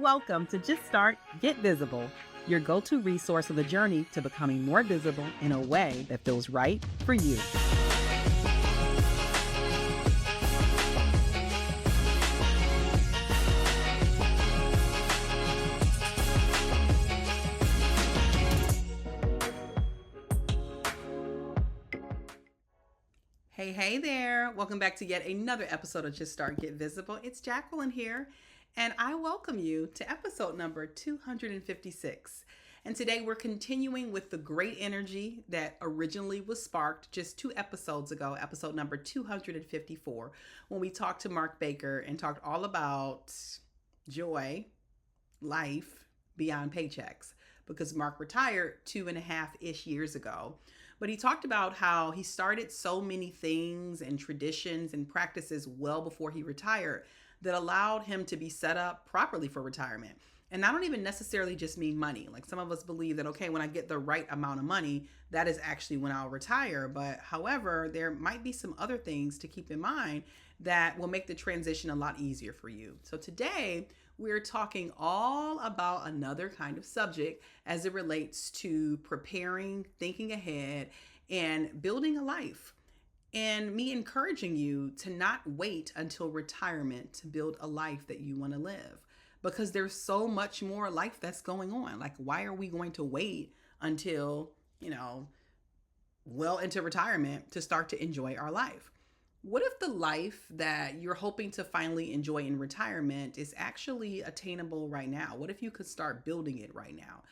Welcome to Just Start, Get Visible, your go-to resource of the journey to becoming more visible in a way that feels right for you. Hey there. Welcome back to yet another episode of Just Start, Get Visible. It's Jacqueline here, and I welcome you to episode number 256. And today we're continuing with the great energy that originally was sparked just 2 episodes ago, episode number 254, when we talked to Marc Baker and talked all about joy, life beyond paychecks, because Marc retired 2.5-ish years ago. But he talked about how he started so many things and traditions and practices well before he retired that allowed him to be set up properly for retirement. And I don't even necessarily just mean money. Like, some of us believe that, okay, when I get the right amount of money, that is actually when I'll retire. But however, there might be some other things to keep in mind that will make the transition a lot easier for you. So today, we're talking all about another kind of subject as it relates to preparing, thinking ahead, and building a life. And me encouraging you to not wait until retirement to build a life that you want to live. Because there's so much more life that's going on. Like, why are we going to wait until, well into retirement to start to enjoy our life? What if the life that you're hoping to finally enjoy in retirement is actually attainable right now? What if you could start building it right now?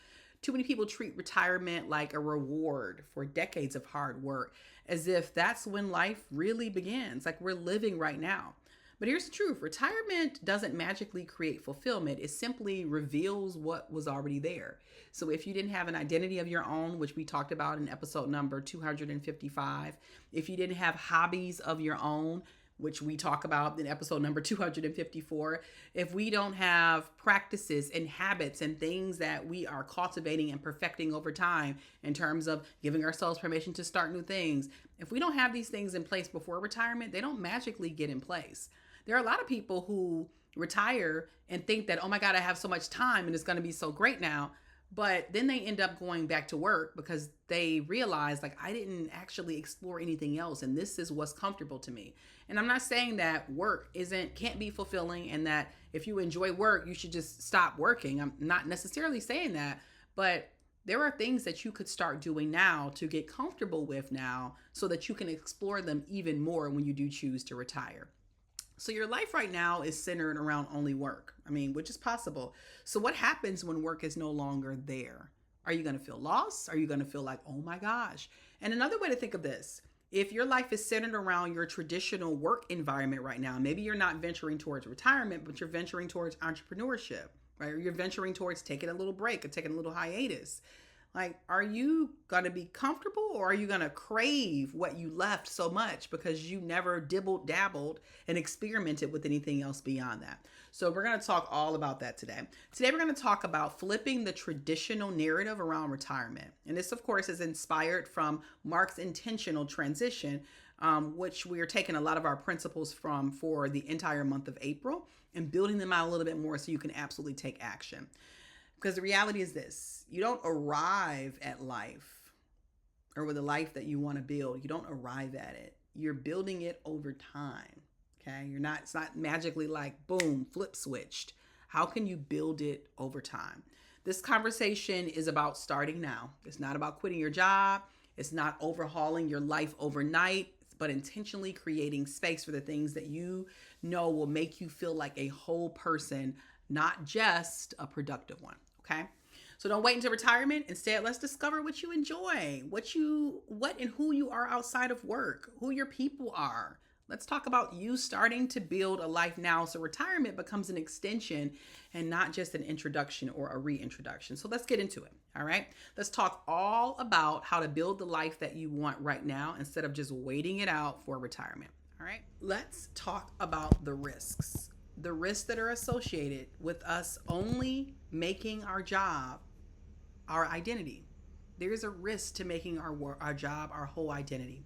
Too many people treat retirement like a reward for decades of hard work, as if that's when life really begins, like we're living right now. But here's the truth. Retirement doesn't magically create fulfillment. It simply reveals what was already there. So if you didn't have an identity of your own, which we talked about in episode number 255, if you didn't have hobbies of your own, which we talk about in episode number 254, if we don't have practices and habits and things that we are cultivating and perfecting over time in terms of giving ourselves permission to start new things, if we don't have these things in place before retirement, they don't magically get in place. There are a lot of people who retire and think that, oh my God, I have so much time and it's going to be so great now. But then they end up going back to work because they realize, like, I didn't actually explore anything else, and this is what's comfortable to me. And I'm not saying that work can't be fulfilling, and that if you enjoy work, you should just stop working. I'm not necessarily saying that, but there are things that you could start doing now to get comfortable with now so that you can explore them even more when you do choose to retire. So your life right now is centered around only work, which is possible. So what happens when work is no longer there? Are you going to feel lost? Are you going to feel like, oh my gosh? And another way to think of this, if your life is centered around your traditional work environment right now, maybe you're not venturing towards retirement, but you're venturing towards entrepreneurship, right? Or you're venturing towards taking a little break or taking a little hiatus. Like, are you going to be comfortable, or are you going to crave what you left so much because you never dabbled and experimented with anything else beyond that? So we're going to talk all about that today. Today, we're going to talk about flipping the traditional narrative around retirement. And this, of course, is inspired from Marc's intentional transition, which we are taking a lot of our principles from for the entire month of April and building them out a little bit more so you can absolutely take action. Because the reality is this, you don't arrive at life or with the life that you want to build. You don't arrive at it. You're building it over time. Okay. It's not magically like, boom, flip switched. How can you build it over time? This conversation is about starting now. It's not about quitting your job. It's not overhauling your life overnight, but intentionally creating space for the things that you know will make you feel like a whole person, not just a productive one. Okay. So don't wait until retirement. Instead, let's discover what you enjoy, what and who you are outside of work, who your people are. Let's talk about you starting to build a life now so retirement becomes an extension and not just an introduction or a reintroduction. So let's get into it. All right. Let's talk all about how to build the life that you want right now instead of just waiting it out for retirement. All right. Let's talk about the risks. The risks that are associated with us only making our job our identity. There's a risk to making our job our whole identity.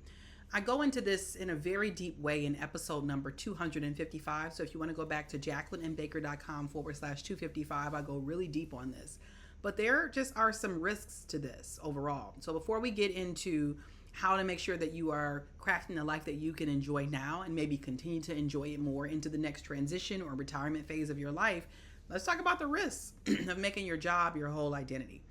I go into this in a very deep way in episode number 255. So if you want to go back to jacquelineandbaker.com/255, I go really deep on this. But there just are some risks to this overall. So before we get into how to make sure that you are crafting a life that you can enjoy now and maybe continue to enjoy it more into the next transition or retirement phase of your life, let's talk about the risks of making your job your whole identity.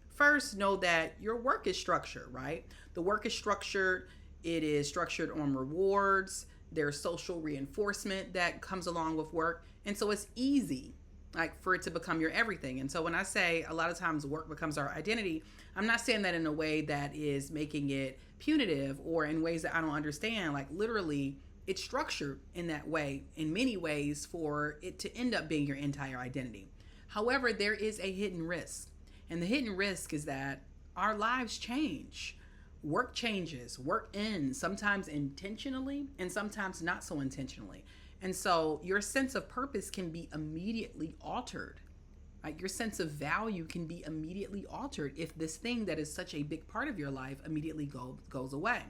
First, know that your work is structured, right? The work is structured. It is structured on rewards. There's social reinforcement that comes along with work. And so it's easy like for it to become your everything. And so when I say a lot of times work becomes our identity, I'm not saying that in a way that is making it punitive or in ways that I don't understand. Like literally, it's structured in that way in many ways for it to end up being your entire identity. However, there is a hidden risk. And the hidden risk is that our lives change. Work changes, work ends, sometimes intentionally and sometimes not so intentionally. And so your sense of purpose can be immediately altered. Like your sense of value can be immediately altered if this thing that is such a big part of your life immediately goes away.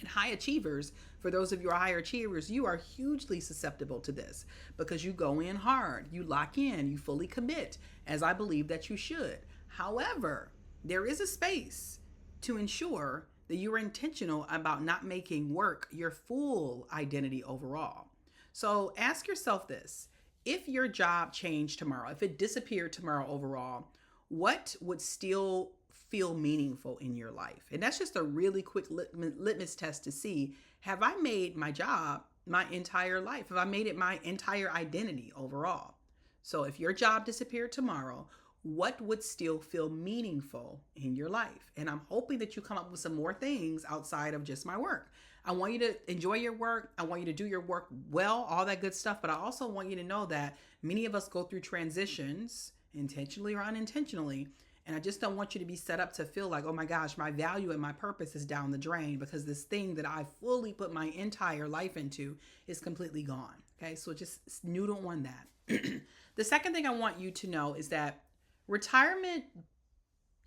And high achievers, for those of you who are higher achievers, you are hugely susceptible to this because you go in hard, you lock in, you fully commit, as I believe that you should. However, there is a space to ensure that you are intentional about not making work your full identity overall. So ask yourself this. If your job changed tomorrow, if it disappeared tomorrow overall, what would still feel meaningful in your life? And that's just a really quick litmus test to see, have I made my job my entire life? Have I made it my entire identity overall? So if your job disappeared tomorrow, what would still feel meaningful in your life? And I'm hoping that you come up with some more things outside of just my work. I want you to enjoy your work. I want you to do your work well, all that good stuff. But I also want you to know that many of us go through transitions, intentionally or unintentionally. And I just don't want you to be set up to feel like, oh my gosh, my value and my purpose is down the drain because this thing that I fully put my entire life into is completely gone. Okay, so just noodle on that. The second thing I want you to know is that retirement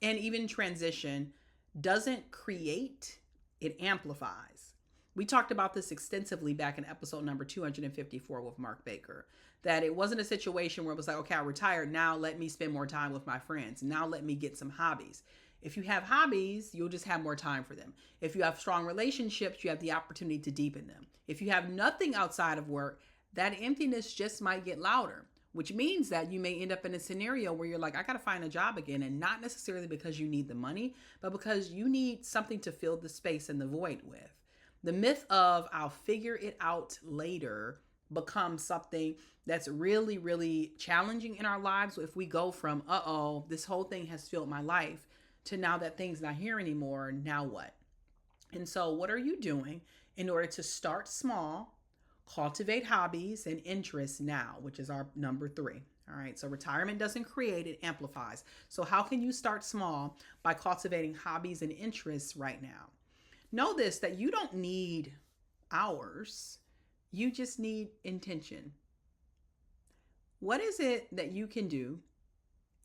and even transition doesn't create, it amplifies. We talked about this extensively back in episode number 254 with Marc Baker, that it wasn't a situation where it was like, okay, I retired. Now let me spend more time with my friends. Now let me get some hobbies. If you have hobbies, you'll just have more time for them. If you have strong relationships, you have the opportunity to deepen them. If you have nothing outside of work, that emptiness just might get louder, which means that you may end up in a scenario where you're like, I got to find a job again. And not necessarily because you need the money, but because you need something to fill the space and the void with. The myth of I'll figure it out later becomes something that's really, really challenging in our lives. If we go from, this whole thing has filled my life to now that thing's not here anymore, now what? And so what are you doing in order to start small, cultivate hobbies and interests now, which is our number 3. All right. So retirement doesn't create, it amplifies. So how can you start small by cultivating hobbies and interests right now? Know this, that you don't need hours. You just need intention. What is it that you can do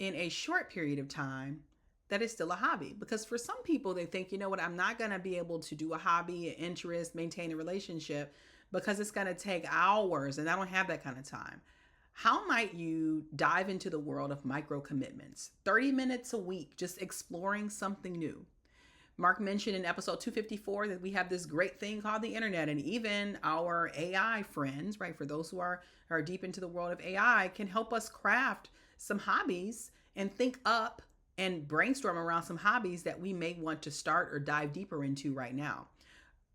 in a short period of time that is still a hobby? Because for some people, they think, you know what, I'm not going to be able to do a hobby, an interest, maintain a relationship because it's going to take hours and I don't have that kind of time. How might you dive into the world of micro commitments? 30 minutes a week, just exploring something new. Marc mentioned in episode 254 that we have this great thing called the internet, and even our AI friends, right, for those who are deep into the world of AI, can help us craft some hobbies and think up and brainstorm around some hobbies that we may want to start or dive deeper into right now.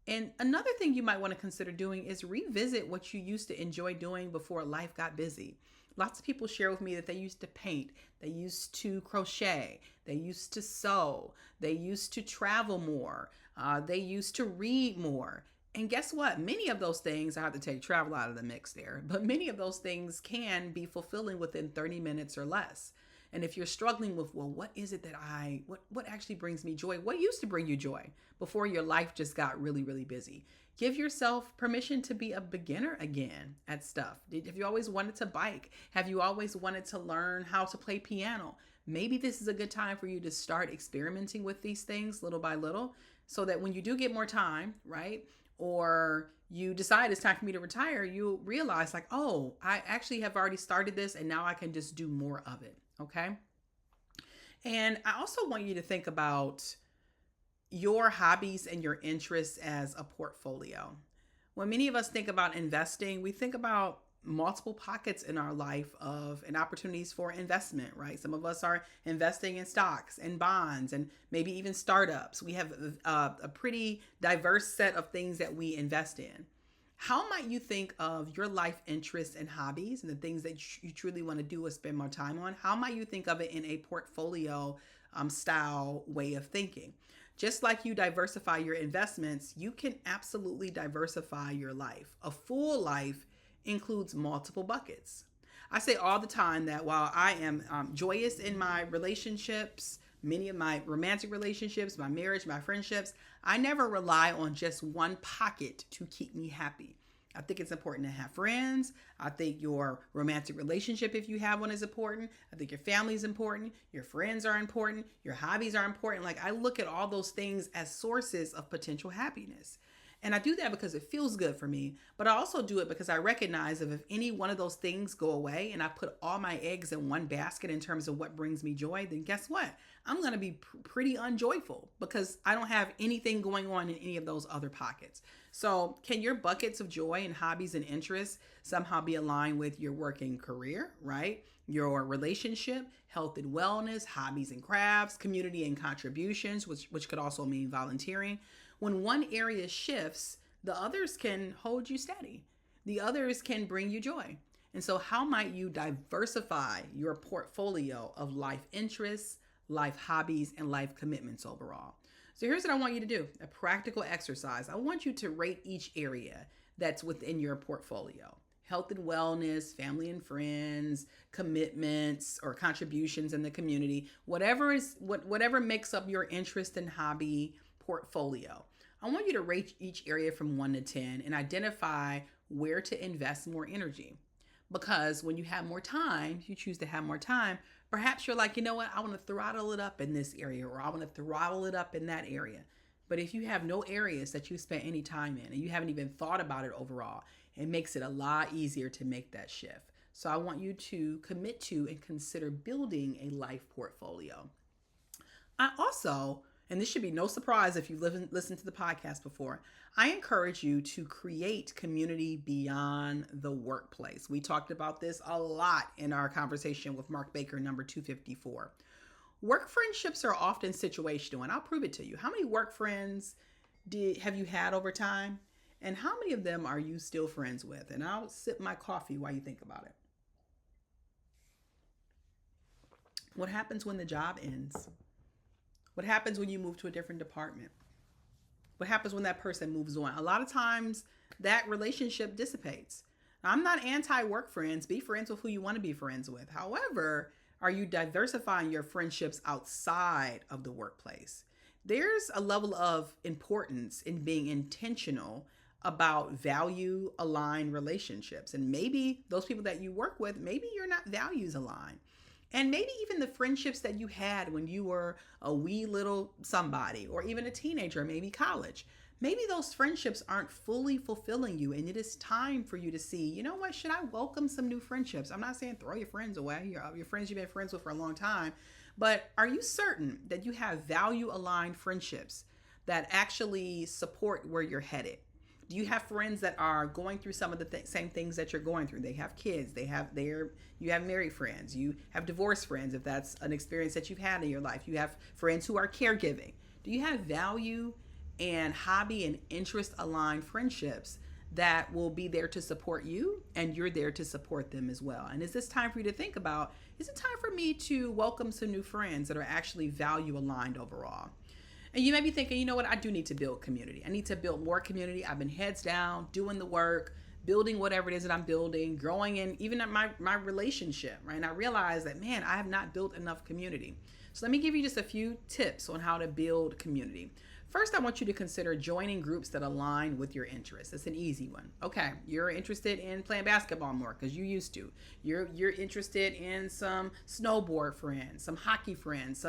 And another thing you might want to consider doing is revisit what you used to enjoy doing before life got busy. Lots of people share with me that they used to paint, they used to crochet, they used to sew, they used to travel more, they used to read more. And guess what? Many of those things, I have to take travel out of the mix there, but many of those things can be fulfilling within 30 minutes or less. And if you're struggling with, well, what is it that what actually brings me joy? What used to bring you joy before your life just got really, really busy? Give yourself permission to be a beginner again at stuff. Have you always wanted to bike? Have you always wanted to learn how to play piano? Maybe this is a good time for you to start experimenting with these things little by little. so that when you do get more time, right? Or you decide it's time for me to retire, you realize like, oh, I actually have already started this and now I can just do more of it. Okay. And I also want you to think about your hobbies and your interests as a portfolio. When many of us think about investing, we think about multiple pockets in our life of and opportunities for investment, right? Some of us are investing in stocks and bonds and maybe even startups. We have a pretty diverse set of things that we invest in. How might you think of your life interests and hobbies and the things that you truly want to do or spend more time on? How might you think of it in a portfolio style way of thinking? Just like you diversify your investments, you can absolutely diversify your life. A full life includes multiple buckets. I say all the time that while I am joyous in my relationships, many of my romantic relationships, my marriage, my friendships, I never rely on just one pocket to keep me happy. I think it's important to have friends. I think your romantic relationship, if you have one, is important. I think your family is important. Your friends are important. Your hobbies are important. Like, I look at all those things as sources of potential happiness. And I do that because it feels good for me, but I also do it because I recognize that if any one of those things go away and I put all my eggs in one basket in terms of what brings me joy, then guess what? I'm going to be pretty unjoyful because I don't have anything going on in any of those other pockets. So can your buckets of joy and hobbies and interests somehow be aligned with your working career, right? Your relationship, health and wellness, hobbies and crafts, community and contributions, which could also mean volunteering. When one area shifts, the others can hold you steady. The others can bring you joy. And so how might you diversify your portfolio of life interests, life hobbies, and life commitments overall? So here's what I want you to do, a practical exercise. I want you to rate each area that's within your portfolio. Health and wellness, family and friends, commitments or contributions in the community, whatever makes up your interest and hobby portfolio. I want you to rate each area from 1 to 10 and identify where to invest more energy. Because when you have more time, if you choose to have more time, perhaps you're like, you know what, I want to throttle it up in this area, or I want to throttle it up in that area. But if you have no areas that you spent any time in and you haven't even thought about it overall, it makes it a lot easier to make that shift. So I want you to commit to and consider building a life portfolio. I also, and this should be no surprise if you've listened to the podcast before, I encourage you to create community beyond the workplace. We talked about this a lot in our conversation with Marc Baker, number 254. Work friendships are often situational, and I'll prove it to you. How many work friends have you had over time? And how many of them are you still friends with? And I'll sip my coffee while you think about it. What happens when the job ends? What happens when you move to a different department? What happens when that person moves on? A lot of times that relationship dissipates. Now, I'm not anti-work friends. Be friends with who you want to be friends with. However, are you diversifying your friendships outside of the workplace? There's a level of importance in being intentional about value aligned relationships. And maybe those people that you work with, maybe you're not values aligned. And maybe even the friendships that you had when you were a wee little somebody, or even a teenager, maybe college. Maybe those friendships aren't fully fulfilling you, and it is time for you to see, you know what, should I welcome some new friendships? I'm not saying throw your friends away, your friends you've been friends with for a long time, but are you certain that you have value-aligned friendships that actually support where you're headed? Do you have friends that are going through some of the same things that you're going through? They have kids, you have married friends, you have divorced friends, if that's an experience that you've had in your life. You have friends who are caregiving. Do you have value and hobby and interest aligned friendships that will be there to support you, and you're there to support them as well? And is this time for you to think about, is it time for me to welcome some new friends that are actually value aligned overall? And you may be thinking, you know what, I do need to build community. I need to build more community. I've been heads down, doing the work, building whatever it is that I'm building, growing in even at my relationship, right? And I realize that, man, I have not built enough community. So let me give you just a few tips on how to build community. First, I want you to consider joining groups that align with your interests. It's an easy one. Okay, you're interested in playing basketball more because you used to. You're interested in some snowboard friends, some hockey friends,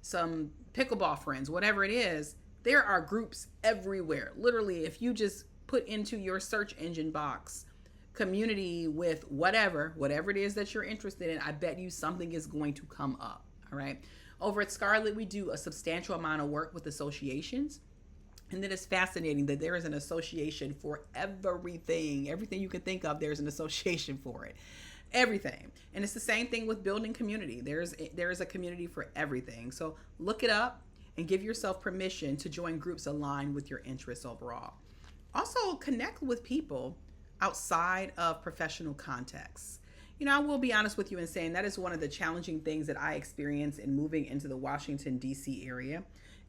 some pickleball friends, whatever it is. There are groups everywhere. Literally, if you just put into your search engine box community with whatever it is that you're interested in, I bet you something is going to come up. All right. Over at Scarlet, we do a substantial amount of work with associations. And then it's fascinating that there is an association for everything. Everything you can think of, there's an association for it. Everything. And it's the same thing with building community. There is a community for everything. So look it up and give yourself permission to join groups aligned with your interests overall. Also, connect with people outside of professional contexts. I will be honest with you in saying that is one of the challenging things that I experienced in moving into the Washington, D.C. area,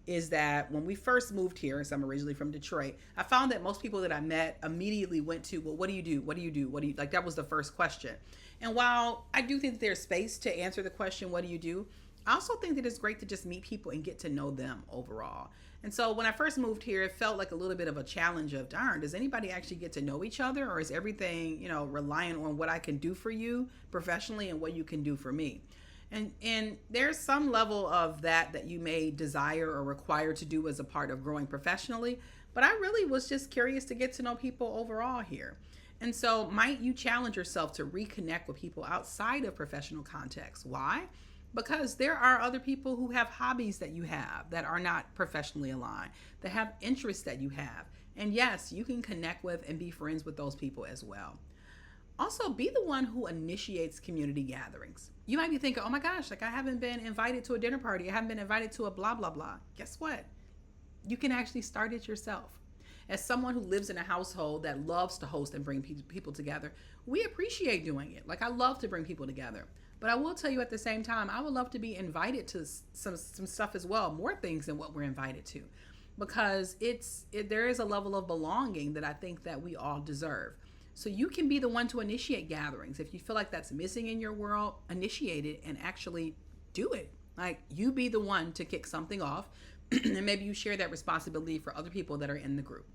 is that when we first moved here, so I'm originally from Detroit, I found that most people that I met immediately went to, well, what do you do? What do you do? What do you, like, that was the first question. And while I do think that there's space to answer the question, what do you do? I also think that it's great to just meet people and get to know them overall. And so when I first moved here, it felt like a little bit of a challenge of, darn, does anybody actually get to know each other? Or is everything, reliant on what I can do for you professionally and what you can do for me? And there's some level of that you may desire or require to do as a part of growing professionally. But I really was just curious to get to know people overall here. And so might you challenge yourself to reconnect with people outside of professional context? Why? Because there are other people who have hobbies that you have that are not professionally aligned, that have interests that you have. And yes, you can connect with and be friends with those people as well. Also, be the one who initiates community gatherings. You might be thinking, oh my gosh, like I haven't been invited to a dinner party. I haven't been invited to a blah, blah, blah. Guess what? You can actually start it yourself. As someone who lives in a household that loves to host and bring people together, we appreciate doing it. Like I love to bring people together. But I will tell you at the same time, I would love to be invited to some stuff as well, more things than what we're invited to, because there is a level of belonging that I think that we all deserve. So you can be the one to initiate gatherings. If you feel like that's missing in your world, initiate it and actually do it. Like you be the one to kick something off, and maybe you share that responsibility for other people that are in the group.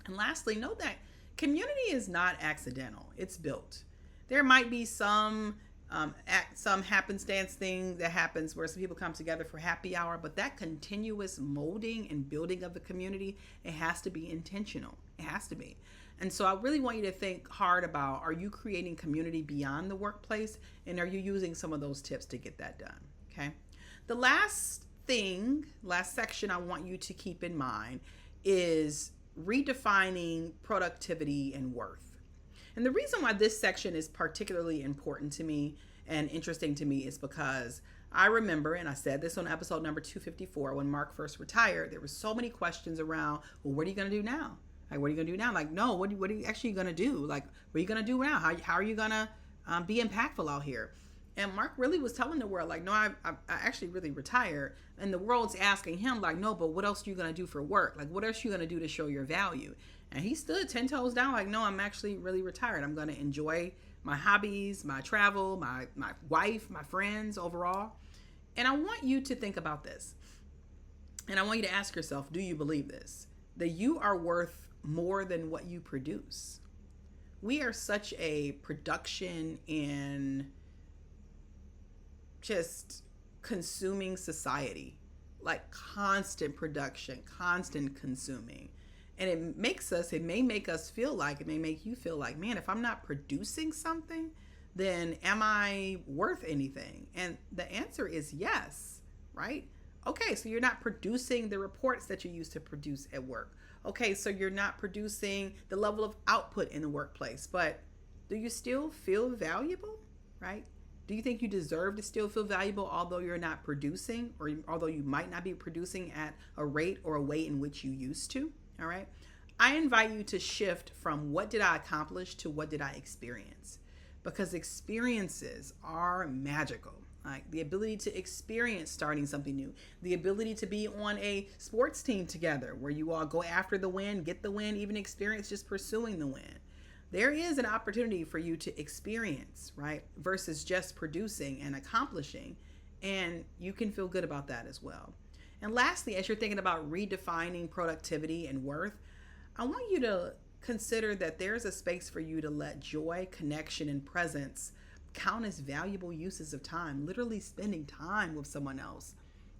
And lastly, know that community is not accidental. It's built. There might be some happenstance thing that happens where some people come together for happy hour, but that continuous molding and building of the community, it has to be intentional. It has to be. And so I really want you to think hard about, are you creating community beyond the workplace? And are you using some of those tips to get that done? Okay. The last section I want you to keep in mind is redefining productivity and worth. And the reason why this section is particularly important to me and interesting to me is because I remember, and I said this on episode number 254, when Marc first retired, there were so many questions around, well, what are you going to do now? Like, what are you going to do now? Like, no, what are you actually going to do? Like, what are you going to do now? How are you going to be impactful out here? And Marc really was telling the world, like, no, I actually really retired. And the world's asking him, like, no, but what else are you going to do for work? Like, what else are you going to do to show your value? And he stood 10 toes down, like, no, I'm actually really retired. I'm going to enjoy my hobbies, my travel, my wife, my friends overall. And I want you to think about this. And I want you to ask yourself, do you believe this? That you are worth more than what you produce. We are such a production and just consuming society, like constant production, constant consuming. And it may make us feel like, it may make you feel like, man, if I'm not producing something, then am I worth anything? And the answer is yes, right? Okay, so you're not producing the reports that you used to produce at work. Okay, so you're not producing the level of output in the workplace, but do you still feel valuable, right? Do you think you deserve to still feel valuable although you're not producing, or although you might not be producing at a rate or a way in which you used to? All right. I invite you to shift from what did I accomplish to what did I experience? Because experiences are magical. Like the ability to experience starting something new, the ability to be on a sports team together where you all go after the win, get the win, even experience just pursuing the win. There is an opportunity for you to experience, right? Versus just producing and accomplishing. And you can feel good about that as well. And lastly, as you're thinking about redefining productivity and worth, I want you to consider that there's a space for you to let joy, connection, and presence count as valuable uses of time, literally spending time with someone else,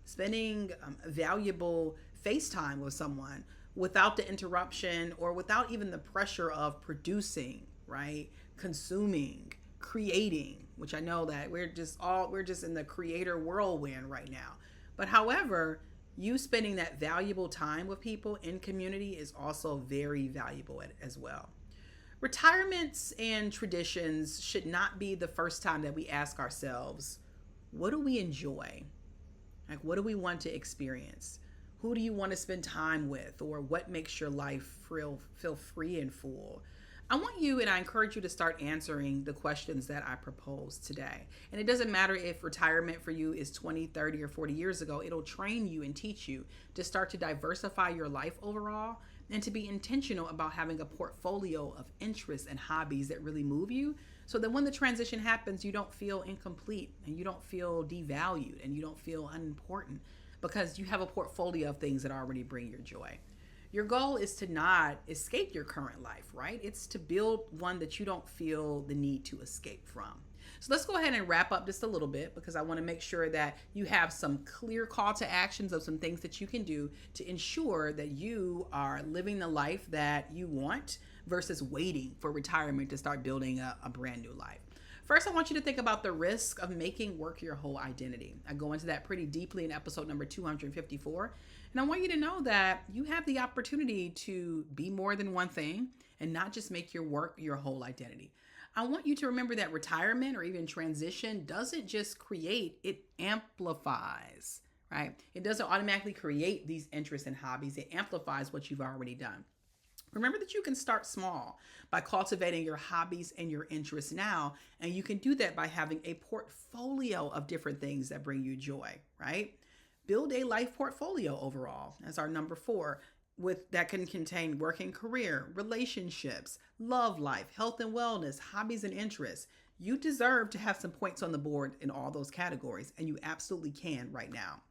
spending valuable FaceTime with someone without the interruption or without even the pressure of producing, right? Consuming, creating, which I know that we're just in the creator whirlwind right now. But however, you spending that valuable time with people in community is also very valuable as well. Retirements and traditions should not be the first time that we ask ourselves, what do we enjoy? Like, what do we want to experience? Who do you want to spend time with? Or what makes your life feel free and full? I want you, and I encourage you to start answering the questions that I proposed today. And it doesn't matter if retirement for you is 20, 30, or 40 years ago. It'll train you and teach you to start to diversify your life overall and to be intentional about having a portfolio of interests and hobbies that really move you, so that when the transition happens, you don't feel incomplete and you don't feel devalued and you don't feel unimportant, because you have a portfolio of things that already bring your joy. Your goal is to not escape your current life, right? It's to build one that you don't feel the need to escape from. So let's go ahead and wrap up just a little bit, because I want to make sure that you have some clear call to actions of some things that you can do to ensure that you are living the life that you want versus waiting for retirement to start building a brand new life. First, I want you to think about the risk of making work your whole identity. I go into that pretty deeply in episode number 254. And I want you to know that you have the opportunity to be more than one thing and not just make your work your whole identity. I want you to remember that retirement or even transition doesn't just create, it amplifies, right? It doesn't automatically create these interests and hobbies. It amplifies what you've already done. Remember that you can start small by cultivating your hobbies and your interests now. And you can do that by having a portfolio of different things that bring you joy, right? Build a life portfolio overall as our number 4, with that can contain work and career, relationships, love life, health and wellness, hobbies and interests. You deserve to have some points on the board in all those categories, and you absolutely can right now.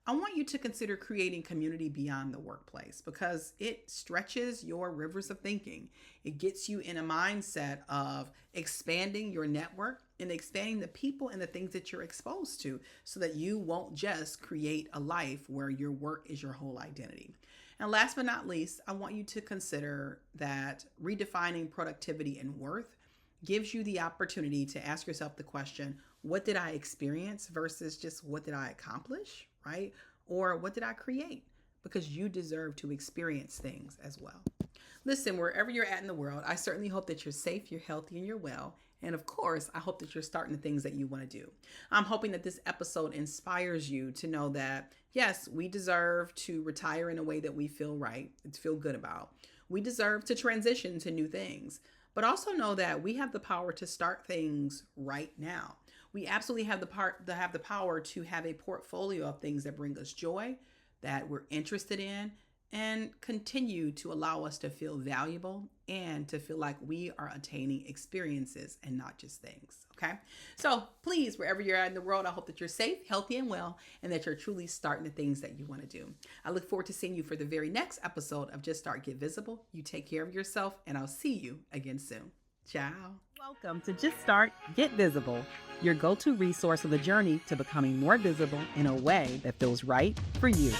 I want you to consider creating community beyond the workplace, because it stretches your rivers of thinking. It gets you in a mindset of expanding your network and expanding the people and the things that you're exposed to, so that you won't just create a life where your work is your whole identity. And last but not least, I want you to consider that redefining productivity and worth gives you the opportunity to ask yourself the question, what did I experience versus just what did I accomplish, right? Or what did I create? Because you deserve to experience things as well. Listen, wherever you're at in the world, I certainly hope that you're safe, you're healthy, and you're well. And of course, I hope that you're starting the things that you want to do. I'm hoping that this episode inspires you to know that, yes, we deserve to retire in a way that we feel right, feel good about. We deserve to transition to new things, but also know that we have the power to start things right now. We absolutely have the power to have a portfolio of things that bring us joy, that we're interested in, and continue to allow us to feel valuable and to feel like we are attaining experiences and not just things. Okay. So please, wherever you're at in the world, I hope that you're safe, healthy, and well, and that you're truly starting the things that you want to do. I look forward to seeing you for the very next episode of Just Start, Get Visible. You take care of yourself, and I'll see you again soon. Ciao. Welcome to Just Start, Get Visible, your go-to resource of the journey to becoming more visible in a way that feels right for you.